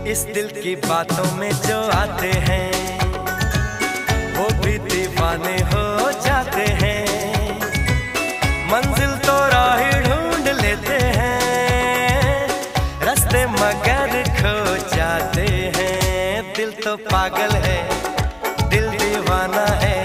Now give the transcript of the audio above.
इस दिल की बातों में जो आते हैं वो भी दीवाने हो जाते हैं। मंजिल तो राह ढूंढ लेते हैं, रास्ते मगर खो जाते हैं। दिल तो पागल है, दिल दीवाना है।